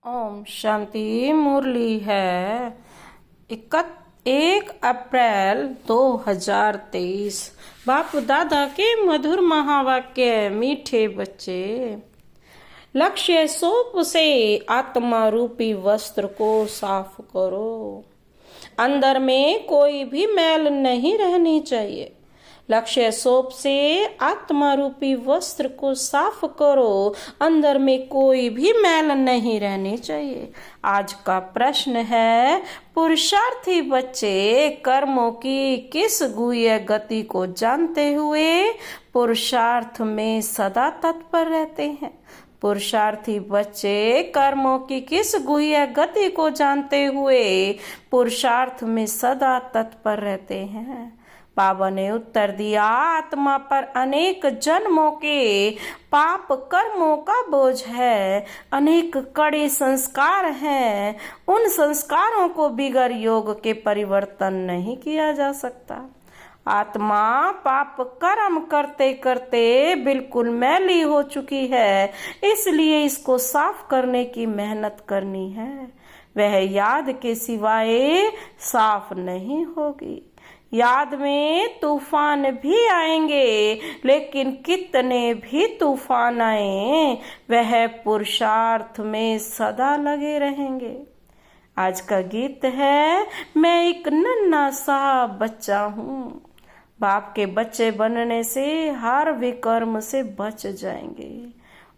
ओम शांति। मुरली है 1 अप्रैल 2023। बाप दादा के मधुर महावाक्य। मीठे बच्चे, लक्ष्य सोप से आत्मा रूपी वस्त्र को साफ करो। अंदर में कोई भी मैल नहीं रहनी चाहिए। लक्ष्य सोप से आत्मा रूपी वस्त्र को साफ करो। अंदर में कोई भी मैल नहीं रहनी चाहिए। आज का प्रश्न है, पुरुषार्थी बच्चे कर्मों की किस गुह्य गति को जानते हुए पुरुषार्थ में सदा तत्पर रहते हैं? पुरुषार्थी बच्चे कर्मों की किस गुह्य गति को जानते हुए पुरुषार्थ में सदा तत्पर रहते हैं? बाबा ने उत्तर दिया, आत्मा पर अनेक जन्मों के पाप कर्मों का बोझ है, अनेक कड़े संस्कार हैं। उन संस्कारों को बिगर योग के परिवर्तन नहीं किया जा सकता। आत्मा पाप कर्म करते करते बिल्कुल मैली हो चुकी है, इसलिए इसको साफ करने की मेहनत करनी है। वह याद के सिवाय साफ नहीं होगी। याद में तूफान भी आएंगे, लेकिन कितने भी तूफान आए वह पुरुषार्थ में सदा लगे रहेंगे। आज का गीत है, मैं एक नन्हा सा बच्चा हूँ। बाप के बच्चे बनने से हर विकर्म से बच जाएंगे।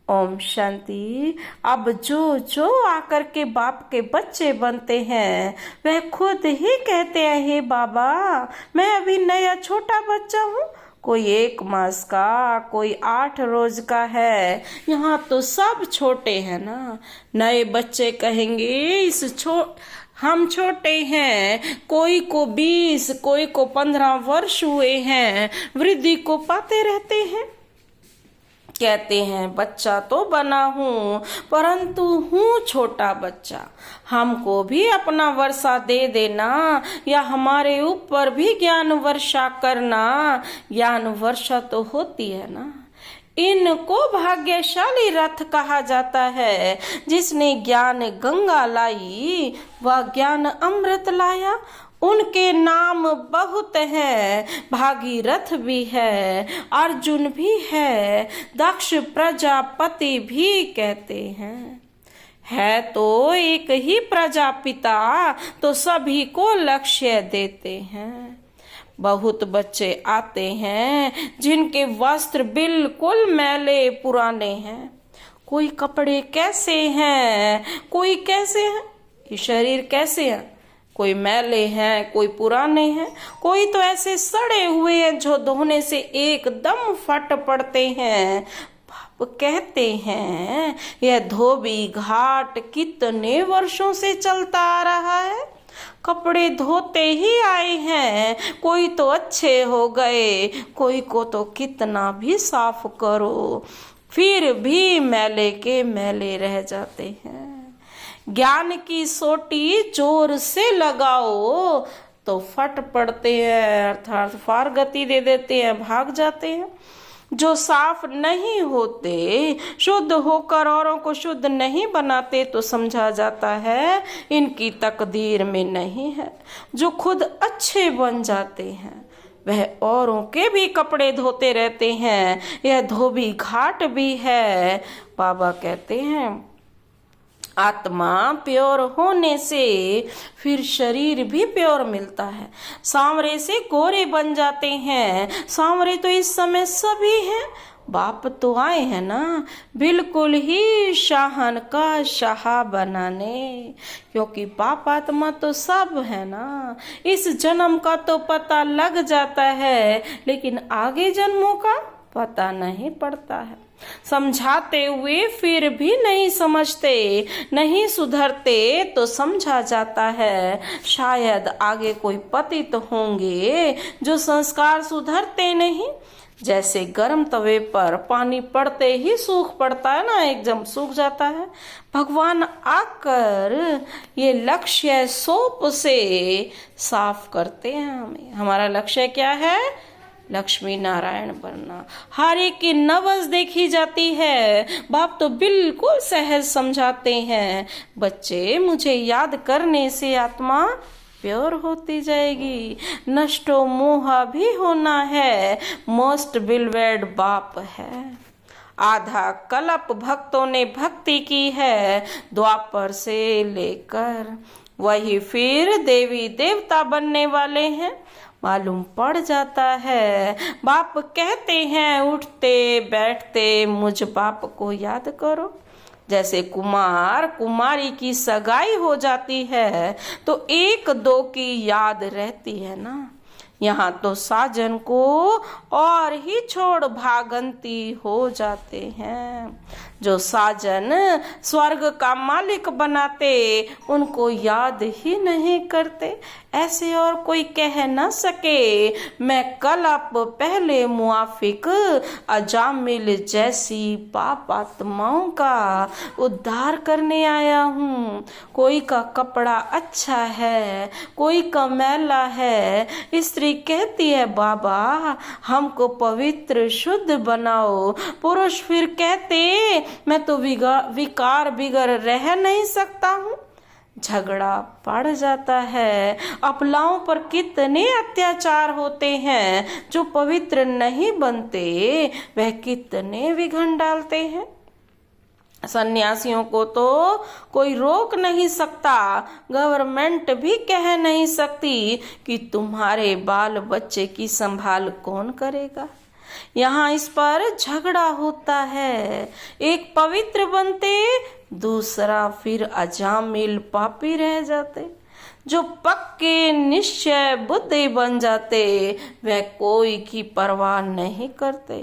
ओम शांति। अब जो आकर के बाप के बच्चे बनते हैं वह खुद ही कहते हैं, हे बाबा मैं अभी नया छोटा बच्चा हूँ। कोई 1 मास का, कोई 8 रोज का है। यहाँ तो सब छोटे हैं ना। नए बच्चे कहेंगे हम छोटे हैं। कोई को 20, कोई को 15 वर्ष हुए हैं। वृद्धि को पाते रहते हैं। कहते हैं बच्चा तो बना हूँ, परंतु हूँ छोटा बच्चा। हमको भी अपना वर्षा दे देना, या हमारे ऊपर भी ज्ञान वर्षा करना। ज्ञान वर्षा तो होती है ना। इनको भाग्यशाली रथ कहा जाता है। जिसने ज्ञान गंगा लाई वह ज्ञान अमृत लाया। उनके नाम बहुत हैं, भागीरथ भी है, अर्जुन भी है, दक्ष प्रजापति भी कहते हैं। है तो एक ही प्रजापिता, तो सभी को लक्ष्य देते हैं। बहुत बच्चे आते हैं जिनके वस्त्र बिल्कुल मैले पुराने हैं। कोई कपड़े कैसे हैं, कोई कैसे हैं, ये शरीर कैसे हैं। कोई मैले हैं, कोई पुराने हैं, कोई तो ऐसे सड़े हुए हैं जो धोने से एकदम फट पड़ते हैं। कहते हैं यह धोबी घाट कितने वर्षों से चलता आ रहा है। कपड़े धोते ही आए हैं, कोई तो अच्छे हो गए, कोई को तो कितना भी साफ करो फिर भी मैले के मैले रह जाते हैं। ज्ञान की सोटी जोर से लगाओ तो फट पड़ते हैं, अर्थात फार गति दे देते हैं, भाग जाते हैं। जो साफ नहीं होते, शुद्ध होकर औरों को शुद्ध नहीं बनाते, तो समझा जाता है इनकी तकदीर में नहीं है। जो खुद अच्छे बन जाते हैं वह औरों के भी कपड़े धोते रहते हैं। यह धोबी घाट भी है। बाबा कहते हैं आत्मा प्योर होने से फिर शरीर भी प्योर मिलता है। सांवरे से गोरे बन जाते हैं। सांवरे तो इस समय सभी हैं। बाप तो आए हैं ना बिल्कुल ही शाहन का शाह बनाने, क्योंकि बाप आत्मा तो सब है ना। इस जन्म का तो पता लग जाता है, लेकिन आगे जन्मों का पता नहीं पड़ता है। समझाते हुए फिर भी नहीं समझते, नहीं सुधरते, तो समझा जाता है शायद आगे कोई पतित होंगे जो संस्कार सुधरते नहीं। जैसे गर्म तवे पर पानी पड़ते ही सूख पड़ता है ना, एकदम सूख जाता है। भगवान आकर ये लक्ष्य सोप से साफ करते हैं हमें। हमारा लक्ष्य क्या है? लक्ष्मी नारायण बनना। हर एक की नब्ज देखी जाती है। बाप तो बिल्कुल सहज समझाते हैं, बच्चे मुझे याद करने से आत्मा प्योर होती जाएगी, नष्टो मोह भी होना है, मोस्ट बिलवेड बाप है। आधा कल्प भक्तों ने भक्ति की है, द्वापर से लेकर वही फिर देवी देवता बनने वाले हैं, मालूम पड़ जाता है। बाप कहते हैं उठते बैठते मुझ बाप को याद करो। जैसे कुमार कुमारी की सगाई हो जाती है तो एक दो की याद रहती है ना, यहाँ तो साजन को और ही छोड़ भागंती हो जाते हैं। जो साजन स्वर्ग का मालिक बनाते उनको याद ही नहीं करते। ऐसे और कोई कह न सके मैं कल आप पहले मुआफिक अजामिल जैसी पाप आत्माओं का उद्धार करने आया हूँ। कोई का कपड़ा अच्छा है, कोई का मैला है। स्त्री कहती है बाबा हमको पवित्र शुद्ध बनाओ। पुरुष फिर कहते मैं तो विकार बिगर रह नहीं सकता हूँ। झगड़ा पड़ जाता है। अपलाओं पर कितने अत्याचार होते हैं, जो पवित्र नहीं बनते वह कितने विघन डालते हैं। सन्यासियों को तो कोई रोक नहीं सकता, गवर्नमेंट भी कह नहीं सकती कि तुम्हारे बाल बच्चे की संभाल कौन करेगा। यहाँ इस पर झगड़ा होता है। एक पवित्र बनते, दूसरा फिर अजामिल पापी रह जाते। जो पक्के निश्चय बुद्धि बन जाते वह कोई की परवाह नहीं करते,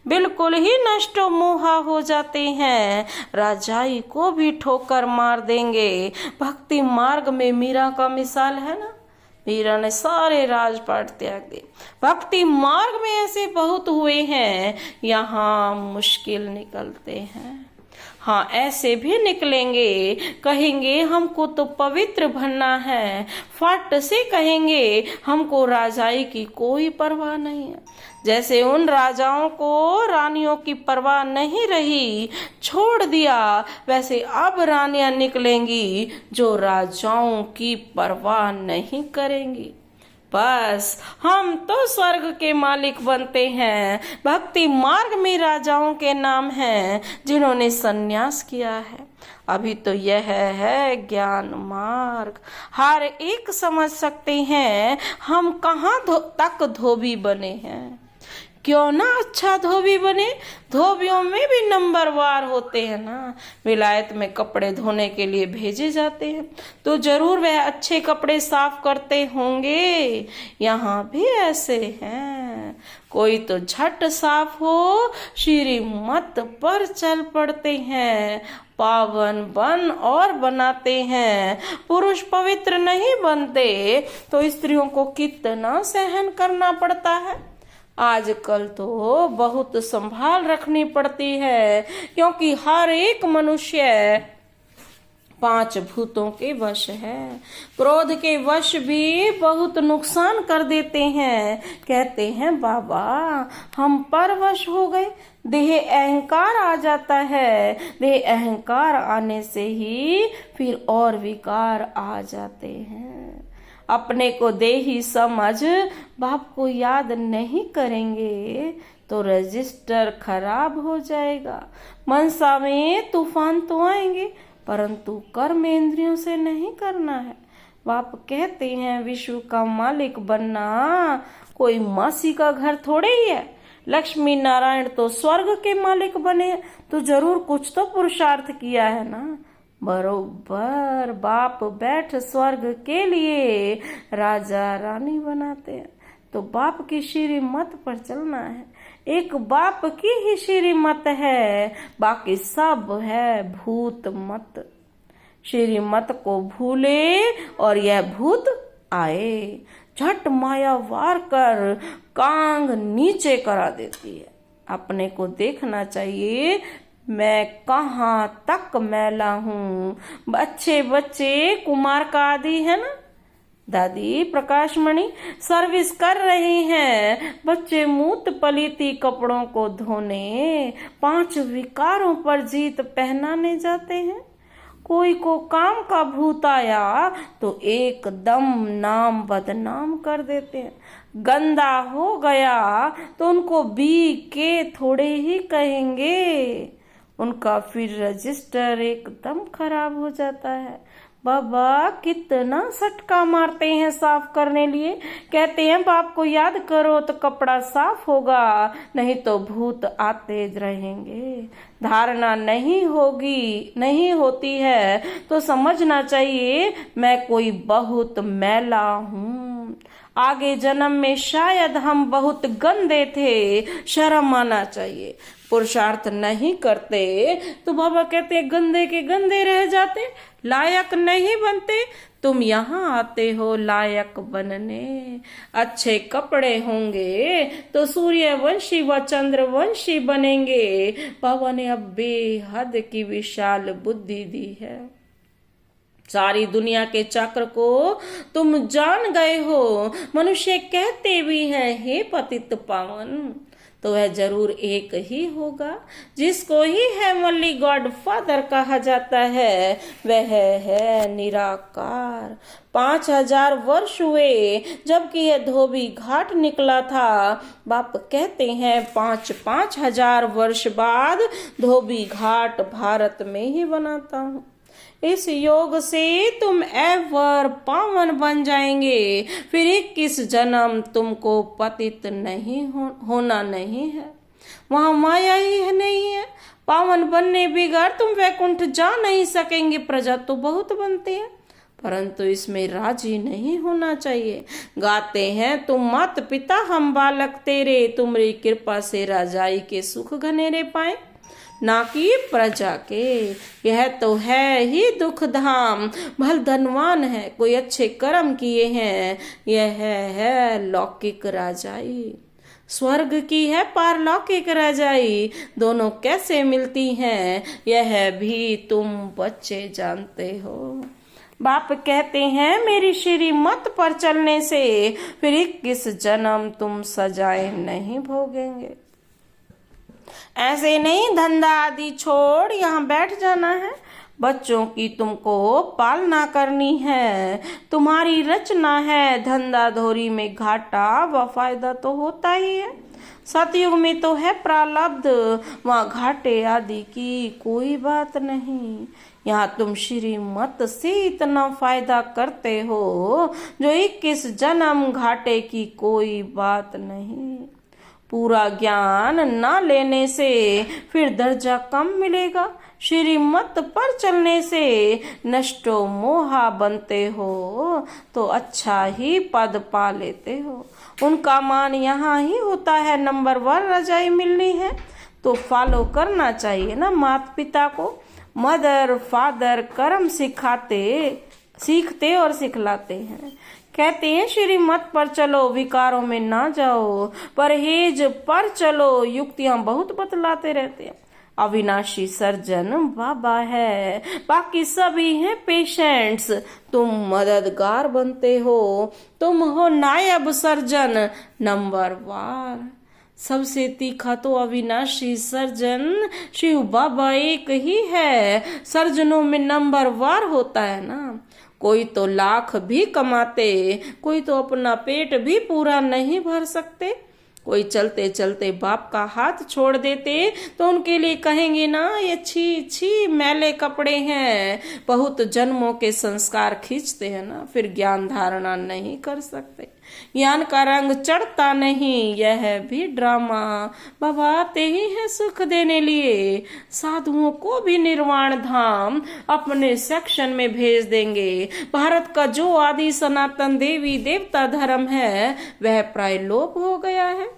बिल्कुल ही नष्टो मोहा हो जाते हैं। राजाई को भी ठोकर मार देंगे। भक्ति मार्ग में मीरा का मिसाल है ना, मीरा ने सारे राजपाट त्याग दिए। भक्ति मार्ग में ऐसे बहुत हुए हैं, यहाँ मुश्किल निकलते हैं। हाँ ऐसे भी निकलेंगे, कहेंगे हमको तो पवित्र बनना है, फट से कहेंगे हमको राजाई की कोई परवाह नहीं है। जैसे उन राजाओं को रानियों की परवाह नहीं रही, छोड़ दिया, वैसे अब रानियां निकलेंगी जो राजाओं की परवाह नहीं करेंगी। बस हम तो स्वर्ग के मालिक बनते हैं। भक्ति मार्ग में राजाओं के नाम हैं जिन्होंने सन्यास किया है। अभी तो यह है ज्ञान मार्ग। हर एक समझ सकते हैं हम कहाँ तक धोबी बने हैं। क्यों ना अच्छा धोबी बने, धोबियों में भी नंबरवार होते हैं ना। विलायत में कपड़े धोने के लिए भेजे जाते हैं तो जरूर वह अच्छे कपड़े साफ करते होंगे। यहाँ भी ऐसे हैं, कोई तो झट साफ हो श्रीमत पर चल पड़ते हैं, पावन बन और बनाते हैं। पुरुष पवित्र नहीं बनते तो स्त्रियों को कितना सहन करना पड़ता है। आजकल तो बहुत संभाल रखनी पड़ती है, क्योंकि हर एक मनुष्य 5 भूतों के वश है। क्रोध के वश भी बहुत नुकसान कर देते हैं। कहते हैं बाबा हम परवश हो गए, देह अहंकार आ जाता है। देह अहंकार आने से ही फिर और विकार आ जाते हैं। अपने को देही समझ बाप को याद नहीं करेंगे तो रजिस्टर खराब हो जाएगा। मनसा में तूफान तो आएंगे परंतु कर्म इंद्रियों से नहीं करना है। बाप कहते हैं विश्व का मालिक बनना कोई मासी का घर थोड़े ही है। लक्ष्मी नारायण तो स्वर्ग के मालिक बने तो जरूर कुछ तो पुरुषार्थ किया है ना। बरोबर बाप बैठ स्वर्ग के लिए राजा रानी बनाते हैं तो बाप की श्रीमत पर चलना है। एक बाप की ही श्रीमत है, बाकी सब है भूत मत। श्रीमत को भूले और यह भूत आए, झट माया वार कर कांग नीचे करा देती है। अपने को देखना चाहिए मैं कहाँ तक मैला हूँ। अच्छे बच्चे कुमार का आदि है ना, दादी प्रकाशमणि सर्विस कर रही हैं, बच्चे मूत पलीती कपड़ों को धोने, 5 विकारों पर जीत पहनाने जाते हैं। कोई को काम का भूत आया तो एकदम नाम बदनाम कर देते हैं। गंदा हो गया तो उनको बी के थोड़े ही कहेंगे, उनका फिर रजिस्टर एकदम खराब हो जाता है। बाबा कितना सटका मारते हैं साफ करने लिए, कहते हैं बाप को याद करो तो कपड़ा साफ होगा, नहीं तो भूत आते रहेंगे। धारणा नहीं होती है तो समझना चाहिए मैं कोई बहुत मैला हूँ, आगे जन्म में शायद हम बहुत गंदे थे, शर्म आना चाहिए। पुरुषार्थ नहीं करते तो बाबा कहते गंदे के गंदे रह जाते, लायक नहीं बनते। तुम यहाँ आते हो लायक बनने, अच्छे कपड़े होंगे तो सूर्यवंशी व चंद्रवंशी बनेंगे। बाबा ने अब बेहद की विशाल बुद्धि दी है। सारी दुनिया के चक्र को तुम जान गए हो। मनुष्य कहते भी हैं हे पतित पावन, तो वह जरूर एक ही होगा जिसको ही हेवनली गॉड फादर कहा जाता है, वह है निराकार। 5000 वर्ष हुए जबकि यह धोबी घाट निकला था। बाप कहते हैं 5-5 हजार वर्ष बाद धोबी घाट भारत में ही बनाता हूँ। इस योग से तुम एवर पावन बन जाएंगे, फिर 21 जन्म तुमको पतित नहीं होना नहीं है, वहां माया ही है नहीं है। पावन बनने बिगड़ तुम वैकुंठ जा नहीं सकेंगे। प्रजा तो बहुत बनती है परंतु इसमें राजी नहीं होना चाहिए। गाते हैं तुम मात पिता हम बालक तेरे, तुम्हारी कृपा से राजाई के सुख घनेरे पाए, ना कि प्रजा के। यह तो है ही दुख धाम, भल धनवान है कोई अच्छे कर्म किए हैं, यह है लौकिक राजाई। स्वर्ग की है पारलौकिक राजाई, दोनों कैसे मिलती हैं यह भी तुम बच्चे जानते हो। बाप कहते हैं मेरी श्रीमत पर चलने से फिर 21 जन्म तुम सजाएं नहीं भोगेंगे। ऐसे नहीं धंधा आदि छोड़ यहाँ बैठ जाना है, बच्चों की तुमको पालना करनी है, तुम्हारी रचना है। धंधा धोरी में घाटा व फायदा तो होता ही है, सतयुग में तो है प्रारब्ध, वहाँ घाटे आदि की कोई बात नहीं। यहाँ तुम श्रीमत से इतना फायदा करते हो जो 21 जन्म घाटे की कोई बात नहीं। पूरा ज्ञान न लेने से फिर दर्जा कम मिलेगा, श्रीमत पर चलने से नष्टो मोहा बनते हो तो अच्छा ही पद पा लेते हो। उनका मान यहाँ ही होता है, नंबर 1 रजाई मिलनी है तो फॉलो करना चाहिए ना माता पिता को। मदर फादर कर्म सीखते और सिखलाते हैं। कहते हैं श्रीमत पर चलो विकारों में ना जाओ, परहेज पर चलो, युक्तियां बहुत बतलाते रहते हैं। अविनाशी सर्जन बाबा है, बाकी सभी हैं पेशेंट्स, तुम मददगार बनते हो, तुम हो नायब सर्जन नंबर 1। सबसे तीखा तो अविनाशी सर्जन शिव बाबा एक ही है, सर्जनों में नंबर 1 होता है ना। कोई तो लाख भी कमाते, कोई तो अपना पेट भी पूरा नहीं भर सकते, कोई चलते चलते बाप का हाथ छोड़ देते तो उनके लिए कहेंगे ना ये छी छी मैले कपड़े हैं। बहुत जन्मों के संस्कार खींचते हैं ना, फिर ज्ञान धारणा नहीं कर सकते, ज्ञान का रंग चढ़ता नहीं। यह भी ड्रामा, बाबा आते ही है सुख देने लिए, साधुओं को भी निर्वाण धाम अपने सेक्शन में भेज देंगे। भारत का जो आदि सनातन देवी देवता धर्म है वह प्राय लोप हो गया है।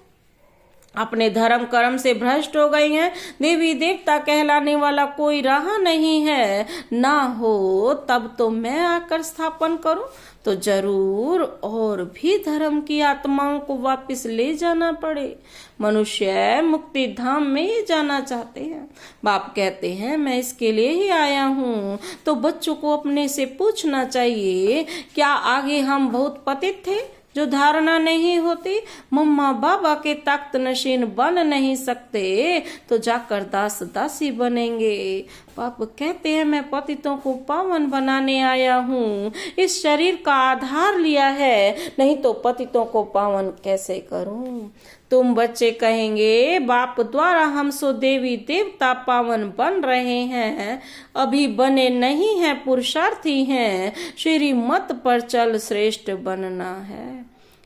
अपने धर्म कर्म से भ्रष्ट हो गई हैं। देवी देवता कहलाने वाला कोई रहा नहीं है। ना हो तब तो मैं आकर स्थापन करूं तो जरूर और भी धर्म की आत्माओं को वापस ले जाना पड़े। मनुष्य मुक्ति धाम में ही जाना चाहते हैं। बाप कहते हैं मैं इसके लिए ही आया हूँ। तो बच्चों को अपने से पूछना चाहिए, क्या आगे हम बहुत पतित थे जो धारणा नहीं होती? मम्मा बाबा के तख्त नशीन बन नहीं सकते तो जाकर दास दासी बनेंगे। बाप कहते हैं मैं पतितों को पावन बनाने आया हूँ। इस शरीर का आधार लिया है, नहीं तो पतितों को पावन कैसे करूँ? तुम बच्चे कहेंगे बाप द्वारा हम सो देवी देवता पावन बन रहे हैं, अभी बने नहीं हैं, पुरुषार्थी हैं, श्रीमत पर चल श्रेष्ठ बनना है।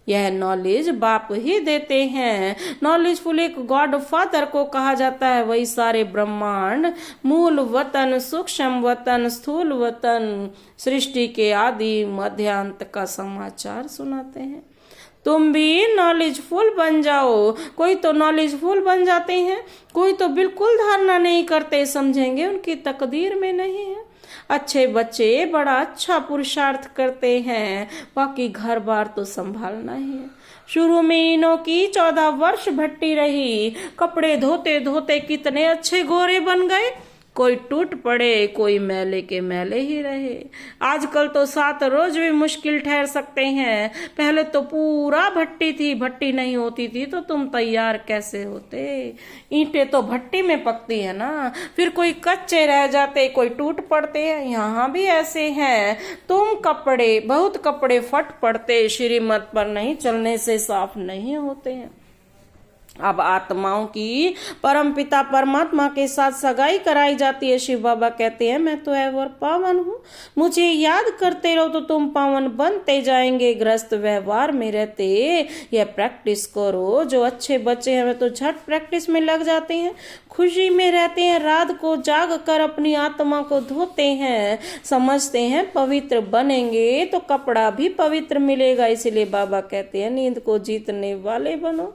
यह नॉलेज बाप ही देते हैं। नॉलेजफुल एक गॉड फादर को कहा जाता है। वही सारे ब्रह्मांड, मूल वतन, सूक्ष्म वतन, स्थूल वतन, सृष्टि के आदि मध्यांत का समाचार सुनाते हैं। तुम भी नॉलेजफुल बन जाओ। कोई तो नॉलेजफुल बन जाते हैं, कोई तो बिल्कुल धारणा नहीं करते, समझेंगे उनकी तकदीर में नहीं है। अच्छे बच्चे बड़ा अच्छा पुरुषार्थ करते हैं, बाकी घर बार तो संभालना ही है। शुरू में इनों की 14 वर्ष भट्टी रही। कपड़े धोते धोते कितने अच्छे गोरे बन गए। कोई टूट पड़े, कोई मैले के मैले ही रहे। आजकल तो 7 रोज भी मुश्किल ठहर सकते हैं। पहले तो पूरा भट्टी थी, भट्टी नहीं होती थी तो तुम तैयार कैसे होते? ईंटें तो भट्टी में पकती है ना। फिर कोई कच्चे रह जाते, कोई टूट पड़ते हैं। यहाँ भी ऐसे हैं। बहुत कपड़े फट पड़ते, श्रीमत पर नहीं चलने से साफ नहीं होते हैं। अब आत्माओं की परम पिता परमात्मा के साथ सगाई कराई जाती है। शिव बाबा कहते हैं मैं तो एवर पावन हूँ, मुझे याद करते रहो तो तुम पावन बनते जाएंगे। गृहस्थ व्यवहार में रहते यह प्रैक्टिस करो। जो अच्छे बच्चे हैं वे तो झट प्रैक्टिस में लग जाते हैं, खुशी में रहते हैं, रात को जाग कर अपनी आत्मा को धोते हैं, समझते हैं पवित्र बनेंगे तो कपड़ा भी पवित्र मिलेगा। इसलिए बाबा कहते हैं नींद को जीतने वाले बनो।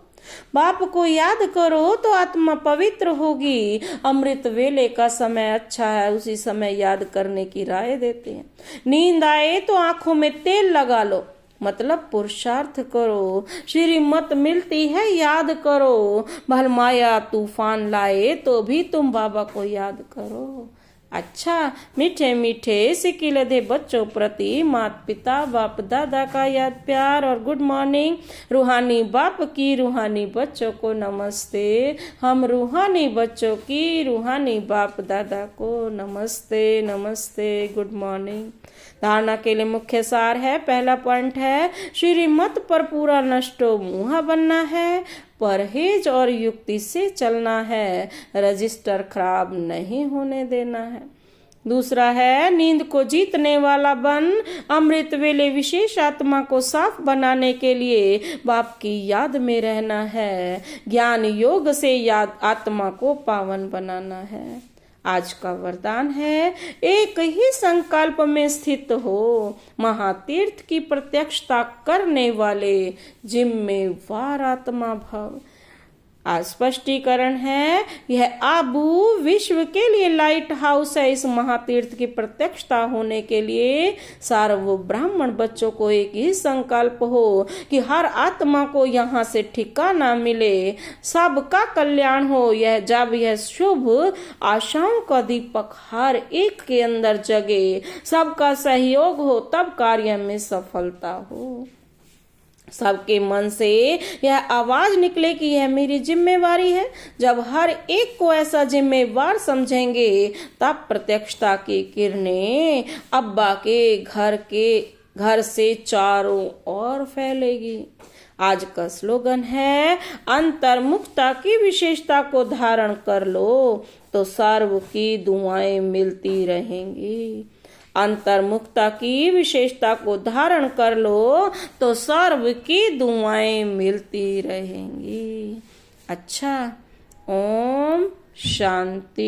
बाप को याद करो तो आत्मा पवित्र होगी। अमृत वेले का समय अच्छा है, उसी समय याद करने की राय देते हैं। नींद आए तो आंखों में तेल लगा लो, मतलब पुरुषार्थ करो। श्रीमत मिलती है याद करो। भलमाया तूफान लाए तो भी तुम बाबा को याद करो। अच्छा, मीठे मीठे सिकिलधे बच्चों प्रति माता पिता बाप दादा का याद प्यार और गुड मॉर्निंग। रूहानी बाप की रूहानी बच्चों को नमस्ते। हम रूहानी बच्चों की रूहानी बाप दादा को नमस्ते नमस्ते, गुड मॉर्निंग। धारणा के लिए मुख्य सार है। पहला पॉइंट है श्रीमत पर पूरा नष्टो मुहा बनना है, परहेज और युक्ति से चलना है, रजिस्टर खराब नहीं होने देना है। दूसरा है नींद को जीतने वाला बन। अमृत वेले विशेष आत्मा को साफ बनाने के लिए बाप की याद में रहना है। ज्ञान योग से याद आत्मा को पावन बनाना है। आज का वरदान है एक ही संकल्प में स्थित हो, महातीर्थ की प्रत्यक्षता करने वाले जिम्मेवार आत्मा भव। आज स्पष्टीकरण है यह आबू विश्व के लिए लाइट हाउस है। इस महातीर्थ की प्रत्यक्षता होने के लिए सार्व ब्राह्मण बच्चों को एक ही संकल्प हो कि हर आत्मा को यहाँ से ठिकाना मिले, सबका कल्याण हो। जब यह शुभ आशाओं का दीपक हर एक के अंदर जगे, सबका सहयोग हो, तब कार्य में सफलता हो। सबके मन से यह आवाज निकले कि यह मेरी जिम्मेवारी है। जब हर एक को ऐसा जिम्मेवार समझेंगे तब प्रत्यक्षता की किरणें अब्बा के घर से चारों ओर फैलेगी। आज का स्लोगन है अंतर्मुखता की विशेषता को धारण कर लो तो सर्व की दुआएं मिलती रहेंगी। अंतर्मुखता की विशेषता को धारण कर लो तो सर्व की दुआएं मिलती रहेंगी। अच्छा, ओम शांति।